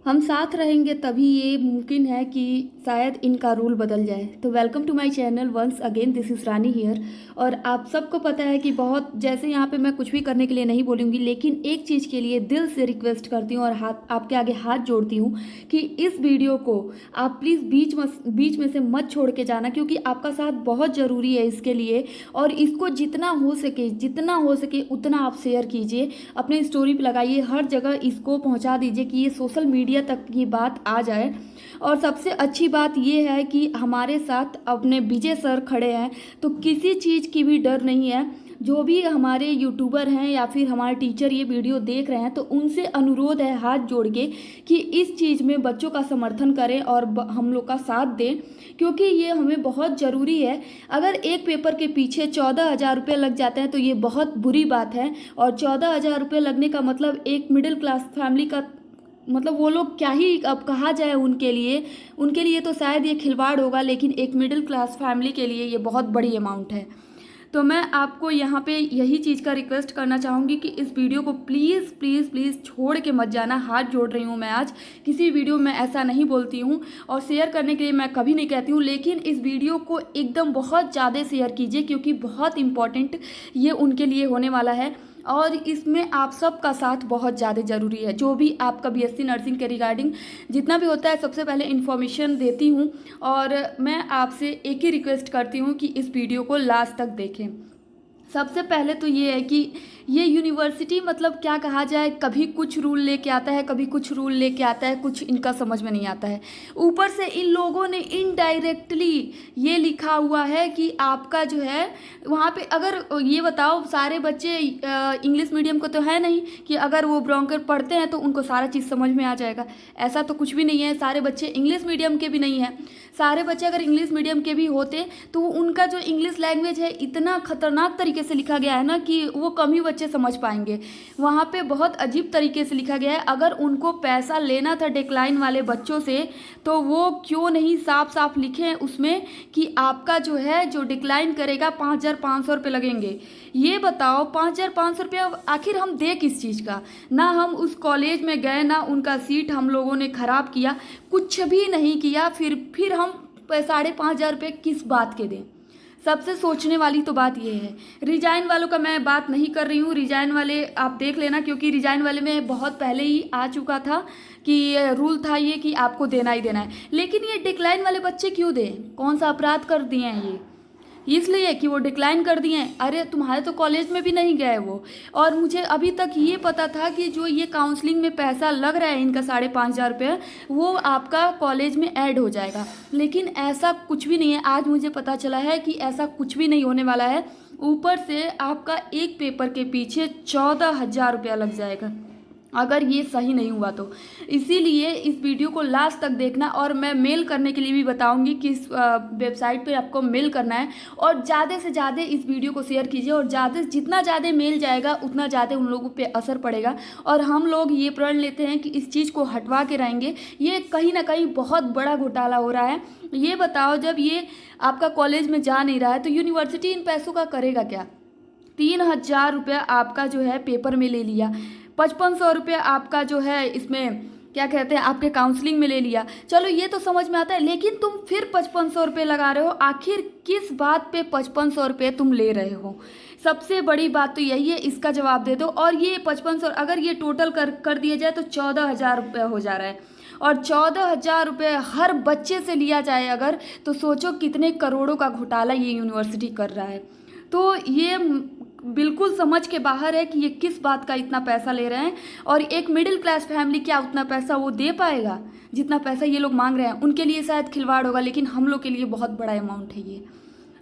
हम साथ रहेंगे तभी ये मुमकिन है कि शायद इनका रूल बदल जाए। तो welcome to my channel once again, this is Rani here. और आप सबको पता है कि बहुत जैसे यहाँ पे मैं कुछ भी करने के लिए नहीं बोलूँगी, लेकिन एक चीज़ के लिए दिल से रिक्वेस्ट करती हूँ और हाथ आपके आगे हाथ जोड़ती हूँ कि इस वीडियो को आप प्लीज़ बीच में से मत छोड़ के जाना, क्योंकि आपका साथ बहुत ज़रूरी है इसके लिए। और इसको जितना हो सके उतना आप शेयर कीजिए, अपने स्टोरी पे लगाइए, हर जगह इसको पहुंचा दीजिए कि ये सोशल मीडिया तक ये बात आ जाए। और सबसे अच्छी बात ये है कि हमारे साथ अपने विजय सर खड़े हैं, तो किसी चीज़ की भी डर नहीं है। जो भी हमारे यूट्यूबर हैं या फिर हमारे टीचर ये वीडियो देख रहे हैं, तो उनसे अनुरोध है हाथ जोड़ के कि इस चीज़ में बच्चों का समर्थन करें और हम लोग का साथ दें, क्योंकि ये हमें बहुत ज़रूरी है। अगर एक पेपर के पीछे 14,000 रुपये लग जाते हैं तो ये बहुत बुरी बात है। और 14,000 रुपये लगने का मतलब एक मिडिल क्लास फैमिली का मतलब वो लोग क्या ही अब कहा जाए उनके लिए तो शायद ये खिलवाड़ होगा, लेकिन एक मिडिल क्लास फैमिली के लिए ये बहुत बड़ी अमाउंट है। तो मैं आपको यहाँ पे यही चीज़ का रिक्वेस्ट करना चाहूँगी कि इस वीडियो को प्लीज़ प्लीज़ प्लीज़ छोड़ के मत जाना। हाथ जोड़ रही हूँ मैं आज, किसी वीडियो में ऐसा नहीं बोलती हूँ और शेयर करने के लिए मैं कभी नहीं कहती हूँ, लेकिन इस वीडियो को एकदम बहुत ज़्यादा शेयर कीजिए, क्योंकि बहुत इम्पॉर्टेंट ये उनके लिए होने वाला है। और इसमें आप सबका साथ बहुत ज़्यादा ज़रूरी है। जो भी आपका बीएससी नर्सिंग के रिगार्डिंग जितना भी होता है, सबसे पहले इन्फॉर्मेशन देती हूँ और मैं आपसे एक ही रिक्वेस्ट करती हूँ कि इस वीडियो को लास्ट तक देखें। सबसे पहले तो ये है कि ये यूनिवर्सिटी मतलब क्या कहा जाए, कभी कुछ रूल लेके आता है, कभी कुछ रूल लेके आता है, कुछ इनका समझ में नहीं आता है। ऊपर से इन लोगों ने इनडायरेक्टली ये लिखा हुआ है कि आपका जो है वहाँ पे, अगर ये बताओ सारे बच्चे इंग्लिश मीडियम को तो है नहीं कि अगर वो ब्रोंकर पढ़ते हैं तो उनको सारा चीज़ समझ में आ जाएगा। ऐसा तो कुछ भी नहीं है। सारे बच्चे इंग्लिश मीडियम के भी नहीं हैं। सारे बच्चे अगर इंग्लिश मीडियम के भी होते तो उनका जो इंग्लिश लैंग्वेज है इतना खतरनाक तरीके से लिखा गया है ना कि वो कम ही बच्चे समझ पाएंगे। वहाँ पे बहुत अजीब तरीके से लिखा गया है। अगर उनको पैसा लेना था डिक्लाइन वाले बच्चों से, तो वो क्यों नहीं साफ साफ लिखे उसमें कि आपका जो है जो डिक्लाइन करेगा 5,500 रुपये लगेंगे। ये बताओ 5,500 रुपया आखिर हम दे किस चीज़ का? ना हम उस कॉलेज में गए, ना उनका सीट हम लोगों ने ख़राब किया, कुछ भी नहीं किया, फिर हम 5,500 रुपये किस बात के दें? सबसे सोचने वाली तो बात ये है। रिजाइन वालों का मैं बात नहीं कर रही हूँ, रिजाइन वाले आप देख लेना, क्योंकि रिजाइन वाले में बहुत पहले ही आ चुका था कि रूल था ये कि आपको देना ही देना है। लेकिन ये डिक्लाइन वाले बच्चे क्यों दें? कौन सा अपराध कर दिए हैं ये? इसलिए कि वो डिक्लाइन कर दिए हैं। अरे तुम्हारे तो कॉलेज में भी नहीं गए वो। और मुझे अभी तक ये पता था कि जो ये काउंसलिंग में पैसा लग रहा है इनका 5,500 रुपये, वो आपका कॉलेज में ऐड हो जाएगा, लेकिन ऐसा कुछ भी नहीं है। आज मुझे पता चला है कि ऐसा कुछ भी नहीं होने वाला है। ऊपर से आपका एक पेपर के पीछे 14,000 रुपया लग जाएगा अगर ये सही नहीं हुआ तो। इसीलिए इस वीडियो को लास्ट तक देखना, और मैं मेल करने के लिए भी बताऊंगी कि इस वेबसाइट पे आपको मेल करना है। और ज़्यादा से ज़्यादा इस वीडियो को शेयर कीजिए, और जितना ज़्यादा मेल जाएगा उतना ज़्यादा उन लोगों पे असर पड़ेगा। और हम लोग ये प्रण लेते हैं कि इस चीज़ को हटवा के रहेंगे। ये कहीं ना कहीं बहुत बड़ा घोटाला हो रहा है। ये बताओ, जब ये आपका कॉलेज में जा नहीं रहा है तो यूनिवर्सिटी इन पैसों का करेगा क्या? 3,000 रुपया आपका जो है पेपर में ले लिया, 5,500 रुपया आपका जो है इसमें क्या कहते हैं आपके काउंसलिंग में ले लिया। चलो ये तो समझ में आता है, लेकिन तुम फिर 5,500 रुपये लगा रहे हो। आखिर किस बात पे 5,500 रुपये तुम ले रहे हो? सबसे बड़ी बात तो यही है, इसका जवाब दे दो। और ये 5,500 अगर ये टोटल कर दिया जाए तो 14,000 रुपये हो जा रहा है। और 14,000 रुपये हर बच्चे से लिया जाए अगर, तो सोचो कितने करोड़ों का घोटाला ये यूनिवर्सिटी कर रहा है। तो ये बिल्कुल समझ के बाहर है कि ये किस बात का इतना पैसा ले रहे हैं। और एक मिडिल क्लास फैमिली क्या उतना पैसा वो दे पाएगा? जितना पैसा ये लोग मांग रहे हैं उनके लिए शायद खिलवाड़ होगा, लेकिन हम लोग के लिए बहुत बड़ा अमाउंट है ये।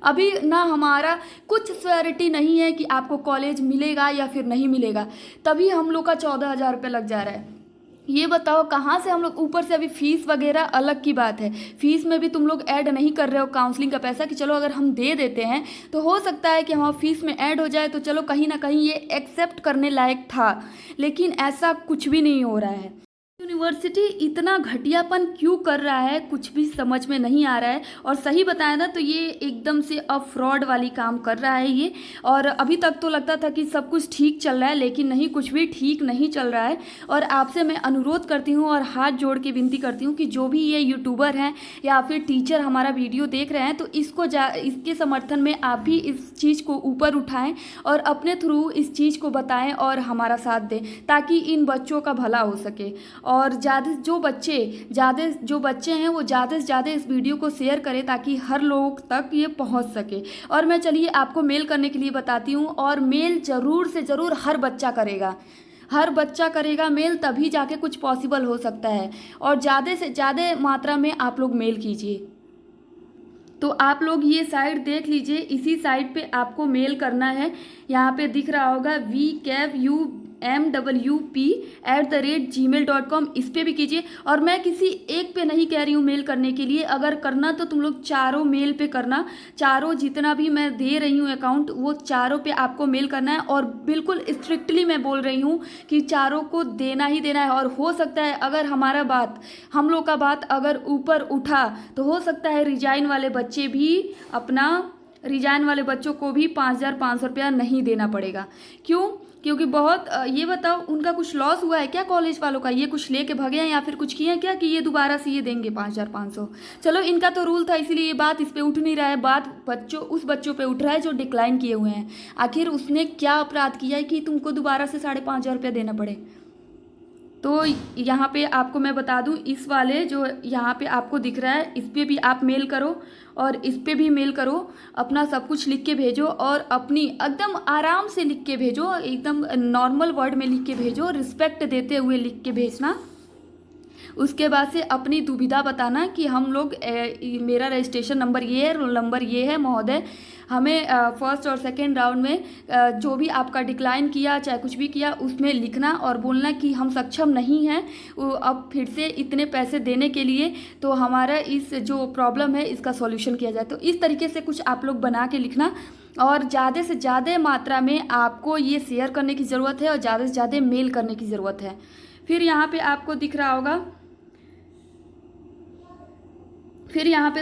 अभी ना हमारा कुछ श्योरिटी नहीं है कि आपको कॉलेज मिलेगा या फिर नहीं मिलेगा, तभी हम लोग का 14,000 रुपये लग जा रहा है। ये बताओ कहाँ से हम लोग, ऊपर से अभी फीस वगैरह अलग की बात है। फीस में भी तुम लोग ऐड नहीं कर रहे हो काउंसलिंग का पैसा, कि चलो अगर हम दे देते हैं तो हो सकता है कि हमारा फीस में ऐड हो जाए, तो चलो कहीं ना कहीं ये एक्सेप्ट करने लायक था। लेकिन ऐसा कुछ भी नहीं हो रहा है। यूनिवर्सिटी इतना घटियापन क्यों कर रहा है कुछ भी समझ में नहीं आ रहा है। और सही बताया ना तो ये एकदम से अब फ्रॉड वाली काम कर रहा है ये। और अभी तक तो लगता था कि सब कुछ ठीक चल रहा है, लेकिन नहीं, कुछ भी ठीक नहीं चल रहा है। और आपसे मैं अनुरोध करती हूँ और हाथ जोड़ के विनती करती हूँ कि जो भी ये यूट्यूबर हैं या फिर टीचर हमारा वीडियो देख रहे हैं तो इसके समर्थन में आप भी इस चीज़ को ऊपर उठाएँ और अपने थ्रू इस चीज़ को बताएँ और हमारा साथ दें, ताकि इन बच्चों का भला हो सके। और जो बच्चे हैं वो ज़्यादा से ज़्यादा इस वीडियो को शेयर करें ताकि हर लोग तक ये पहुंच सके। और मैं चलिए आपको मेल करने के लिए बताती हूँ। और मेल ज़रूर से ज़रूर हर बच्चा करेगा मेल, तभी जाके कुछ पॉसिबल हो सकता है। और ज़्यादा से ज़्यादा मात्रा में आप लोग मेल कीजिए। तो आप लोग ये साइट देख लीजिए, इसी साइट पे आपको मेल करना है। यहाँ पे दिख रहा होगा vcavumwp@gmail.com, इस पर भी कीजिए। और मैं किसी एक पे नहीं कह रही हूँ मेल करने के लिए, अगर करना तो तुम लोग चारों मेल पे करना। चारों जितना भी मैं दे रही हूँ अकाउंट, वो चारों पे आपको मेल करना है। और बिल्कुल स्ट्रिक्टली मैं बोल रही हूँ कि चारों को देना ही देना है। और हो सकता है अगर हम लोग का बात अगर ऊपर उठा तो हो सकता है रिजाइन वाले बच्चों को भी 5,500 रुपया नहीं देना पड़ेगा। क्यों? क्योंकि बहुत ये बताओ, उनका कुछ लॉस हुआ है क्या? कॉलेज वालों का ये कुछ लेके भागे हैं या फिर कुछ किए हैं क्या कि ये दोबारा से ये देंगे 5,500? चलो, इनका तो रूल था, इसीलिए ये बात इस पे उठ नहीं रहा है। बात उस बच्चों पे उठ रहा है जो डिक्लाइन किए हुए हैं। आखिर उसने क्या अपराध किया है कि तुमको दोबारा से 5,500 रुपया देना पड़े? तो यहाँ पे आपको मैं बता दूँ, इस वाले जो यहाँ पे आपको दिख रहा है, इस पर भी आप मेल करो और इस पर भी मेल करो। अपना सब कुछ लिख के भेजो और अपनी एकदम आराम से लिख के भेजो, एकदम नॉर्मल वर्ड में लिख के भेजो, रिस्पेक्ट देते हुए लिख के भेजना। उसके बाद से अपनी दुविधा बताना कि हम लोग मेरा रजिस्ट्रेशन नंबर ये है, रोल नंबर ये है महोदय, हमें फर्स्ट और सेकेंड राउंड में जो भी आपका डिक्लाइन किया चाहे कुछ भी किया उसमें लिखना और बोलना कि हम सक्षम नहीं हैं अब फिर से इतने पैसे देने के लिए, तो हमारा इस जो प्रॉब्लम है इसका सॉल्यूशन किया जाए। तो इस तरीके से कुछ आप लोग बना के लिखना। और ज़्यादा से ज़्यादा मात्रा में आपको ये शेयर करने की ज़रूरत है और ज़्यादा से ज़्यादा मेल करने की ज़रूरत है। फिर यहाँ पे आपको दिख रहा होगा,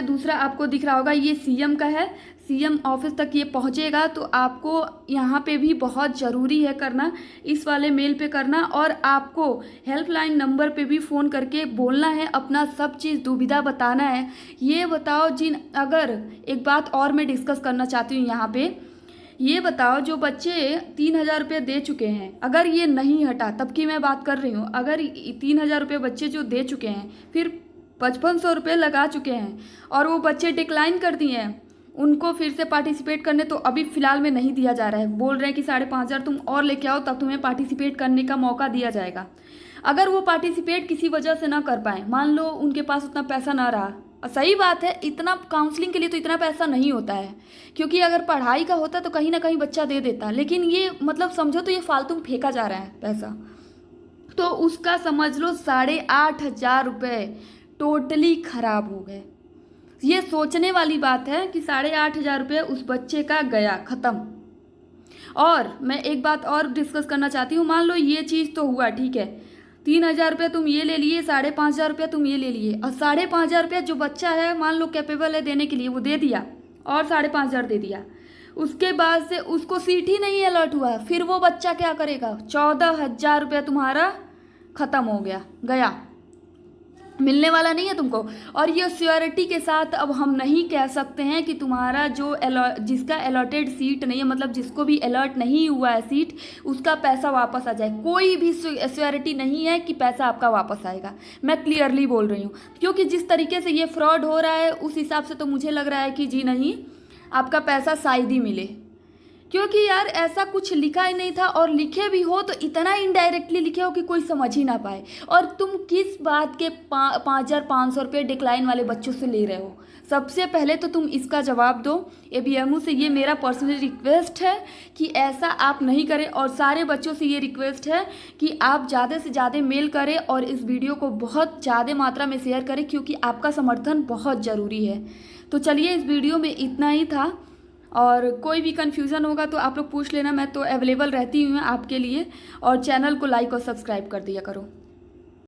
दूसरा आपको दिख रहा होगा, ये सीएम का है। सीएम ऑफिस तक ये पहुँचेगा तो आपको यहाँ पे भी बहुत ज़रूरी है करना, इस वाले मेल पे करना। और आपको हेल्पलाइन नंबर पे भी फ़ोन करके बोलना है, अपना सब चीज़ दुविधा बताना है। ये बताओ अगर एक बात और मैं डिस्कस करना चाहती हूँ यहाँ पे, ये बताओ जो बच्चे 3,000 रुपये दे चुके हैं, अगर ये नहीं हटा, तब की मैं बात कर रही हूँ, अगर 3,000 रुपये बच्चे जो दे चुके हैं फिर 5,500 रुपये लगा चुके हैं और वो बच्चे डिक्लाइन कर दिए हैं, उनको फिर से पार्टिसिपेट करने तो अभी फ़िलहाल में नहीं दिया जा रहा है। बोल रहे हैं कि 5,500 तुम और लेके आओ तब तुम्हें पार्टिसिपेट करने का मौका दिया जाएगा। अगर वो पार्टिसिपेट किसी वजह से ना कर पाए, मान लो उनके पास उतना पैसा ना रहा, सही बात है, इतना काउंसलिंग के लिए तो इतना पैसा नहीं होता है, क्योंकि अगर पढ़ाई का होता तो कहीं ना कहीं बच्चा दे देता, लेकिन ये मतलब समझो तो ये फालतू में फेंका जा रहा है पैसा। तो उसका समझ लो 8,500 रुपये टोटली खराब हो गए। ये सोचने वाली बात है कि 8,500 रुपये उस बच्चे का गया, ख़त्म। और मैं एक बात और डिस्कस करना चाहती हूँ, मान लो ये चीज़ तो हुआ, ठीक है, 3,000 रुपये तुम ये ले लिए, 5,500 रुपये तुम ये ले लिए, और 5,500 रुपये जो बच्चा है मान लो कैपेबल है देने के लिए, वो दे दिया और 5,500 दे दिया। उसके बाद से उसको सीट ही नहीं अलर्ट हुआ, फिर वो बच्चा क्या करेगा? 14,000 रुपया तुम्हारा ख़त्म हो गया, मिलने वाला नहीं है तुमको। और ये श्योरिटी के साथ अब हम नहीं कह सकते हैं कि तुम्हारा जिसका अलॉटेड सीट नहीं है, मतलब जिसको भी अलर्ट नहीं हुआ है सीट, उसका पैसा वापस आ जाए। कोई भी श्योरिटी नहीं है कि पैसा आपका वापस आएगा, मैं क्लियरली बोल रही हूँ। क्योंकि जिस तरीके से ये फ्रॉड हो रहा है उस हिसाब से तो मुझे लग रहा है कि जी नहीं, आपका पैसा शायद ही मिले, क्योंकि यार ऐसा कुछ लिखा ही नहीं था, और लिखे भी हो तो इतना इनडायरेक्टली लिखे हो कि कोई समझ ही ना पाए। और तुम किस बात के 5,500 रुपये डिक्लाइन वाले बच्चों से ले रहे हो? सबसे पहले तो तुम इसका जवाब दो। ABMU से ये मेरा पर्सनल रिक्वेस्ट है कि ऐसा आप नहीं करें, और सारे बच्चों से ये रिक्वेस्ट है कि आप ज़्यादा से ज़्यादा मेल करें और इस वीडियो को बहुत ज़्यादा मात्रा में शेयर करें, क्योंकि आपका समर्थन बहुत ज़रूरी है। तो चलिए, इस वीडियो में इतना ही था, और कोई भी कन्फ्यूज़न होगा तो आप लोग पूछ लेना, मैं तो अवेलेबल रहती हूँ आपके लिए। और चैनल को लाइक और सब्सक्राइब कर दिया करो।